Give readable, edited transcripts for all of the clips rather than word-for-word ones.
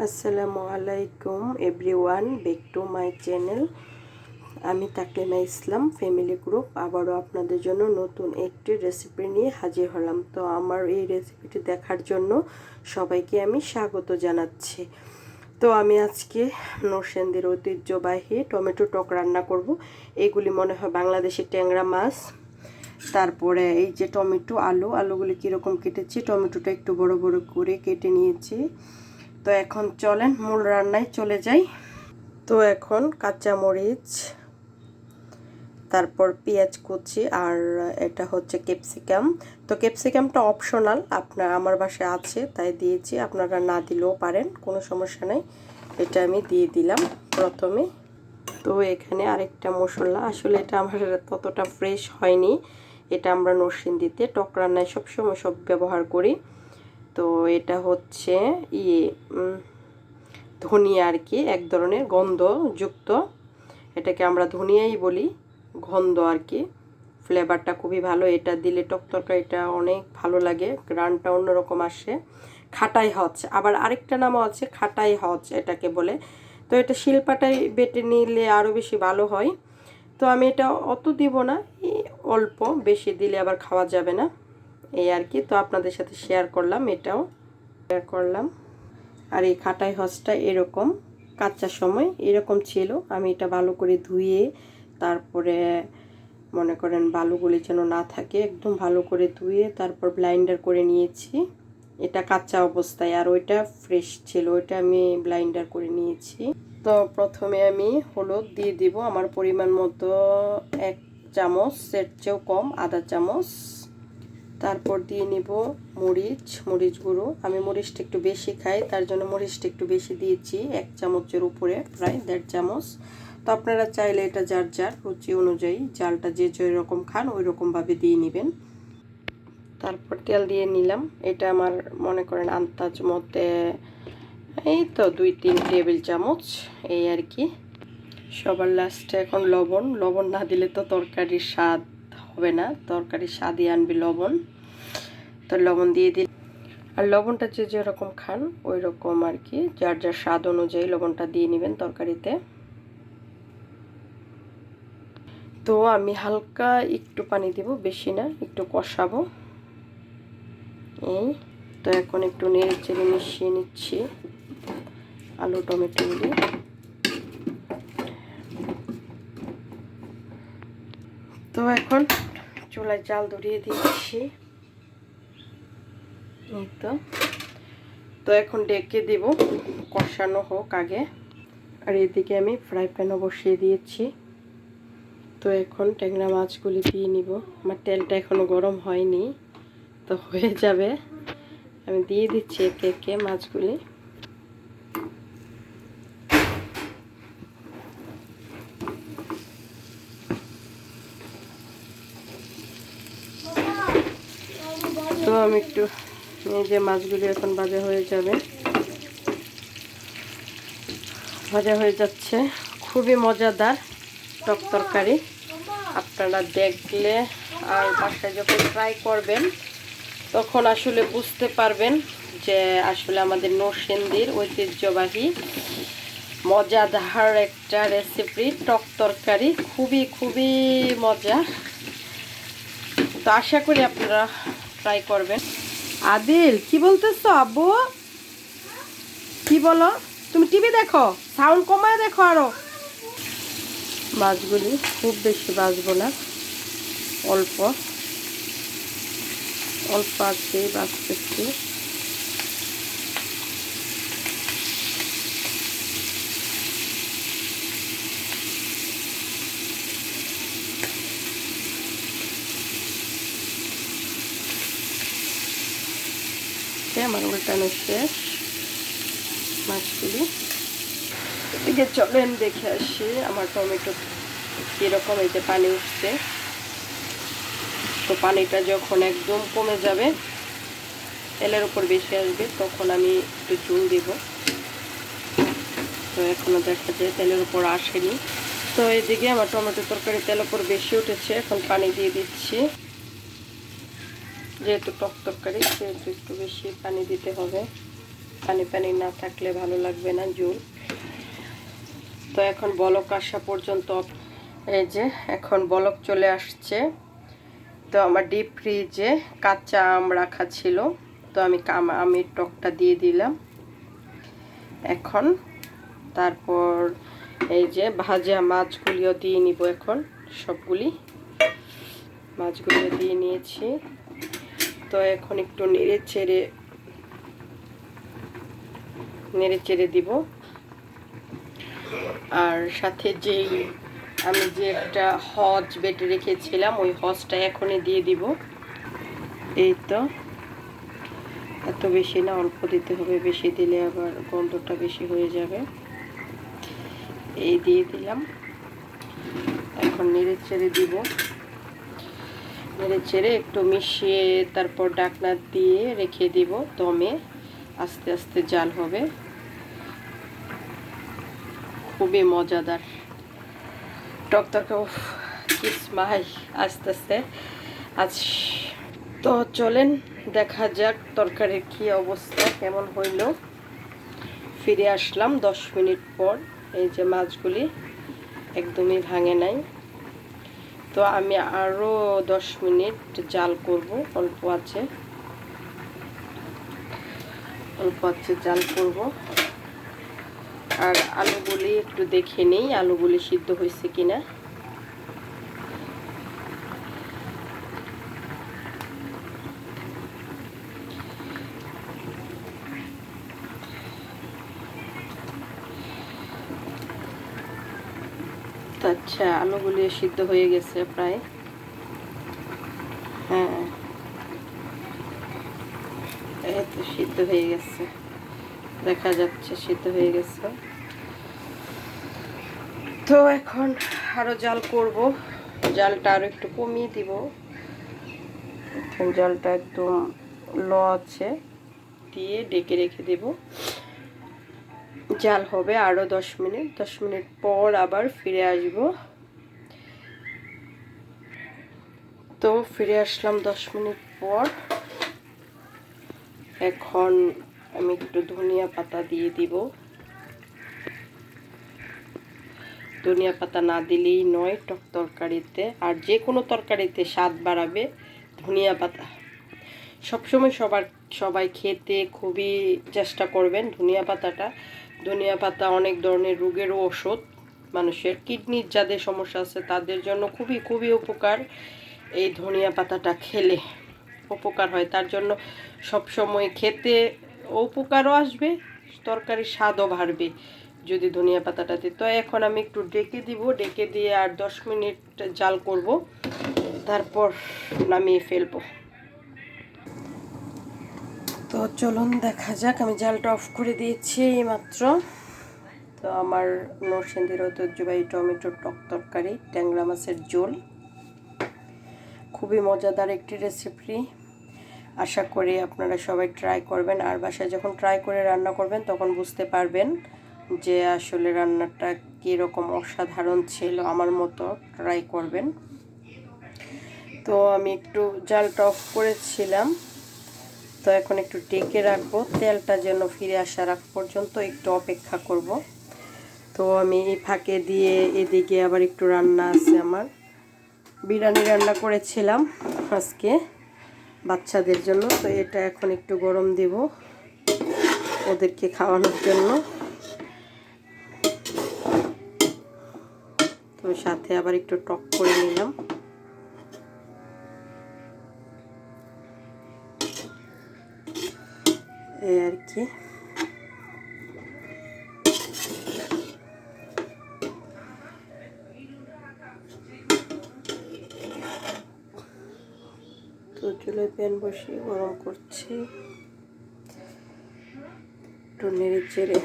আসসালামু আলাইকুম everyone, back to my channel. আমি তাকলিমা ইসলাম ফ্যামিলি গ্রুপ আবারও আপনাদের জন্য নতুন একটি রেসিপি নিয়ে হাজির হলাম। তো আমার এই রেসিপিটি দেখার জন্য সবাইকে আমি স্বাগত জানাচ্ছি। তো আমি আজকে নরসিংদীর ঐতিহ্যবাহী টমেটো টক রান্না করব। এগুলি মনে হয় বাংলাদেশি ট্যাংরা মাছ। তারপরে এই যে টমেটো আলুগুলি কীরকম কেটেছি, টমেটোটা একটু বড় বড় করে কেটে নিয়েছি। তো এখন চলেন মূল রান্নায় চলে যাই। তো এখন কাঁচামরিচ, তারপর পেঁয়াজ কুচি, আর এটা হচ্ছে ক্যাপসিকাম। তো ক্যাপসিকামটা অপশনাল, আমার বাসায় আছে তাই দিয়েছি, আপনারা না দিলেও পারেন, কোনো সমস্যা নেই। এটা আমি দিয়ে দিলাম প্রথমে। তো এখানে আরেকটা মশলা, আসলে এটা আমার ততটা ফ্রেশ হয়নি, এটা আমরা নরসিংদীতে টক রান্নায় সবসময় সব ব্যবহার করি। তো এটা হচ্ছে ধনিয়া আর কি, এক ধরনের গন্ধযুক্ত, এটাকে আমরা ধনিয়াই বলি, গন্ধ আর কি। ফ্লেভারটা খুবই ভালো, এটা দিলে টক তরকারিটা অনেক ভালো লাগে, গ্রানটা অন্যরকম আসে। খাটাই হজ, আবার আরেকটা নামও আছে খাটাই হজ এটাকে বলে। তো এটা শিলপাটায় বেটে নিলে আরও বেশি ভালো হয়। তো আমি এটা অত দিব না, অল্প, বেশি দিলে আবার খাওয়া যাবে না, এই আর কি। তো আপনাদের সাথে শেয়ার করলাম, এটাও শেয়ার করলাম। আর এই খাটাই হজটা এরকম কাঁচা সময় এরকম ছিল, আমি এটা ভালো করে ধুয়ে, তারপরে মনে করেন বালুগুলি যেন না থাকে, একদম ভালো করে ধুয়ে তারপর ব্লাইন্ডার করে নিয়েছি। এটা কাঁচা অবস্থায়, আর ওইটা ফ্রেশ ছিল, ওইটা আমি ব্লাইন্ডার করে নিয়েছি। তো প্রথমে আমি হলুদ দিয়ে দিব আমার পরিমাণ মতো, 1 চামচ, এর চেয়েও কম, আধা চামচ। তারপর দিয়ে নিব মরিচ গুঁড়ো, আমি মরিচটা একটু বেশি খাই, তার জন্য মরিচটা একটু বেশি দিয়েছি, 1 চামচের উপরে, প্রায় 1.5 চামচ। তো আপনারা চাইলে এটা যার যার রুচি অনুযায়ী, জালটা যে যেরকম খান ওই রকমভাবে দিয়ে নেবেন। তারপর তেল দিয়ে নিলাম, এটা আমার মনে করেন আন্দাজ মতে এই তো 2-3 টেবিল চামচ, এই আর কি। সবার লাস্টে এখন লবণ না দিলে তো তরকারির স্বাদ হবে না, তরকারির স্বাদই আনবে লবণ। তো লবণ দিয়ে দিই, আর লবণটা যে যেরকম খান ওই রকম আর কি, যার যার স্বাদ অনুযায়ী লবণটা দিয়ে নেবেন তরকারিতে। তো আমি হালকা একটু পানি দিব, বেশি না, একটু কষাবো এই। তো এখন একটু নেড়ে চেড়ে মিশিয়ে নিচ্ছি আলু টমেটোগুলি। তো এখন চুলায় জাল ধরিয়ে দিচ্ছি, এই তো এখন ডেকে দেব, কষানো হোক আগে। আর এদিকে আমি ফ্রাই প্যানও বসিয়ে দিয়েছি। তো এখন ট্যাংরা মাছগুলি দিয়ে নিব, আমার তেলটা এখনো গরম হয়নি, তো হয়ে যাবে। আমি দিয়ে দিচ্ছি একে একে মাছগুলি। তো আমি একটু, এই যে মাছগুলি এখন ভাজা হয়ে যাবে, ভাজা হয়ে যাচ্ছে, খুবই মজাদার টক তরকারি। আপনারা দেখলে আর বাসায় যখন ট্রাই করবেন তখন আসলে বুঝতে পারবেন যে আসলে আমাদের নরসিংদীর ঐতিহ্যবাহী মজাদার একটা রেসিপি টক তরকারি, খুবই খুবই মজা। তো আশা করি আপনারা ট্রাই করবেন। আদিল কি বলতেছ আব্বু, কি বলো? তুমি টিভি দেখো, সাউন্ড কমায় দেখো আরো। মাছগুলি খুব বেশি ভাজবো না, অল্প অল্প আছে ভাজতেছি। আমার উল্টানো শেষ মাছগুলি। এদিকে চলেন দেখে আসি আমার টমেটো কীরকম, এই যে পানি উঠছে। তো পানিটা যখন একদম কমে যাবে, তেলের উপর বেশি আসবে, তখন আমি একটু ঝোল দিব। তো এখনও দেখা যায় তেলের উপর আসেনি। তো এদিকে আমার টমেটো তরকারি তেলের উপর বেশি উঠেছে, এখন পানি দিয়ে দিচ্ছি। যেহেতু টক তরকারি সেহেতু একটু বেশি পানি দিতে হবে। পানি পানি না থাকলে ভালো লাগবে না ঝোল। তো এখন বলক আসা পর্যন্ত, এই যে এখন বলক চলে আসছে। তো আমার ডিপ ফ্রিজে কাঁচা আম রাখা ছিল, তো আমি আমের টকটা দিয়ে দিলাম এখন। তারপর এই যে ভাজা মাছগুলিও দিয়ে নিব এখন, সবগুলি মাছগুলিও দিয়ে নিয়েছি। তো এখন একটু নেড়ে চেড়ে দিব। আর সাথে যেই আমি যে একটা হজ বেটে রেখেছিলাম ওই হজটা এখনই দিয়ে দিব। এই তো, এত বেশি না, অল্প দিতে হবে, বেশি দিলে আবার গন্ধটা বেশি হয়ে যাবে। এই দিয়ে দিলাম, এখন নেড়ে চেড়ে দিব। নেড়ে চেড়ে একটু মিশিয়ে তারপর ঢাকনা দিয়ে রেখে দিব দমে, আস্তে আস্তে জাল হবে। খুবই মজাদার টকটকে, কি স্মাইল আসতেছে আজ। তো চলেন দেখা যাক তরকারির কি অবস্থা, কেমন হইল। ফিরে আসলাম 10 মিনিট পর। এই যে মাছগুলি একদমই ভাঙে নাই। তো আমি আরও 10 মিনিট জাল করব, অল্প আছে জাল করব। আর আলুগুলি একটু দেখে নেই, আলুগুলি সিদ্ধ হয়েছে কিনা। আচ্ছা, আলুগুলি সিদ্ধ হয়ে গেছে প্রায়। হ্যাঁ, এই তো সিদ্ধ হয়ে গেছে, দেখা যাচ্ছে সিদ্ধ হয়ে গেছে। তো এখন আরো জাল করব, জালটা আরো একটু কমিয়ে দিব। এখন জালটা একদম লো আছে দিয়ে ডেকে রেখে দেব। জাল হবে আরো 10 মিনিট। 10 মিনিট পর আবার ফিরে আসব। তো ফিরে আসলাম 10 মিনিট পর। এখন আমি একটু ধনিয়া পাতা দিয়ে দিব। ধনিয়া পাতা না দিলেই নয় টক তরকারিতে, আর যে কোনো তরকারিতে স্বাদ বাড়াবে ধনিয়া পাতা। সবসময় সবাই খেতে খুবই চেষ্টা করবেন ধনিয়া পাতাটা। ধনিয়া পাতা অনেক ধরনের রোগেরও ওষুধ। মানুষের কিডনির যাদের সমস্যা আছে তাদের জন্য খুবই খুবই উপকার। এই ধনিয়া পাতাটা খেলে উপকার হয়, তার জন্য সবসময় খেতে উপকারও আসবে, তরকারির স্বাদও বাড়বে যদি ধনিয়া পাতাটা দিই। তো এখন আমি একটু ডেকে দিব, ডেকে দিয়ে আর 10 মিনিট জাল করব, তারপর নামিয়ে ফেলবো। তো চলুন দেখা যাক, আমি জালটা অফ করে দিয়েছি মাত্র। তো আমার নরসিংদীর ঐতিহ্যবাহী টমেটোর টক তরকারি, ট্যাংরা মাছের ঝোল, খুবই মজাদার একটি রেসিপি। আশা করি আপনারা সবাই ট্রাই করবেন। আর বাসায় যখন ট্রাই করে রান্না করবেন তখন বুঝতে পারবেন যে আসলে রান্নাটা কীরকম অসাধারণ ছিল। আমার মতো ট্রাই করবেন। তো আমি একটু জালটা অফ করেছিলাম, তো এখন একটু ডেকে রাখবো, তেলটা যেন ফিরে আসার আগ পর্যন্ত একটু অপেক্ষা করব। তো আমি এই ফাঁকে দিয়ে এদিকে আবার একটু রান্না আছে আমার। বিরিয়ানি রান্না করেছিলাম আজকে বাচ্চাদের জন্য, তো এটা এখন একটু গরম দেব ওদেরকে খাওয়ানোর জন্য। তো সাথে আবার একটু টক করে নিলাম। এই আর কি। তো চুলায় প্যান বসিয়ে গরম করছি, একটু নেড়ে চেড়ে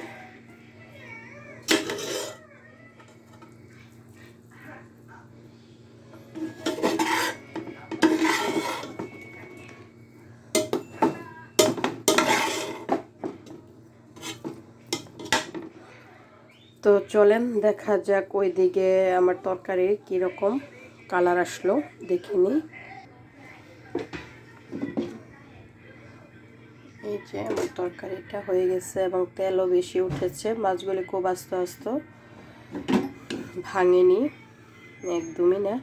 তো চলেন দেখা যাক ওইদিকে আমার তরকারি কীরকম কালার আসলো দেখে নিই। এই যে আমার তরকারিটা হয়ে গেছে এবং তেলও বেশি উঠেছে। মাছগুলি খুব আস্তে আস্তে ভাঙেনি, একদমই না।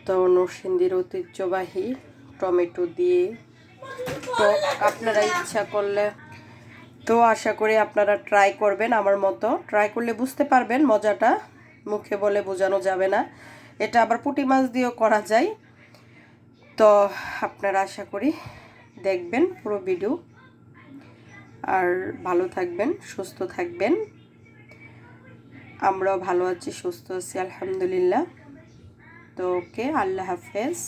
তো নরসিংদীর ঐতিহ্যবাহী টমেটো দিয়ে টক আপনারা ইচ্ছা করলে, তো আশা করি আপনারা ট্রাই করবেন আমার মতো। ট্রাই করলে বুঝতে পারবেন মজাটা, মুখে বলে বোঝানো যাবে না। এটা আবার পুঁটি মাছ দিয়েও করা যায়। তো আপনারা আশা করি দেখবেন পুরো ভিডিও, আর ভালো থাকবেন, সুস্থ থাকবেন। আমরাও ভালো আছি, সুস্থ আছি আলহামদুলিল্লাহ। তো ওকে, আল্লাহ হাফেজ।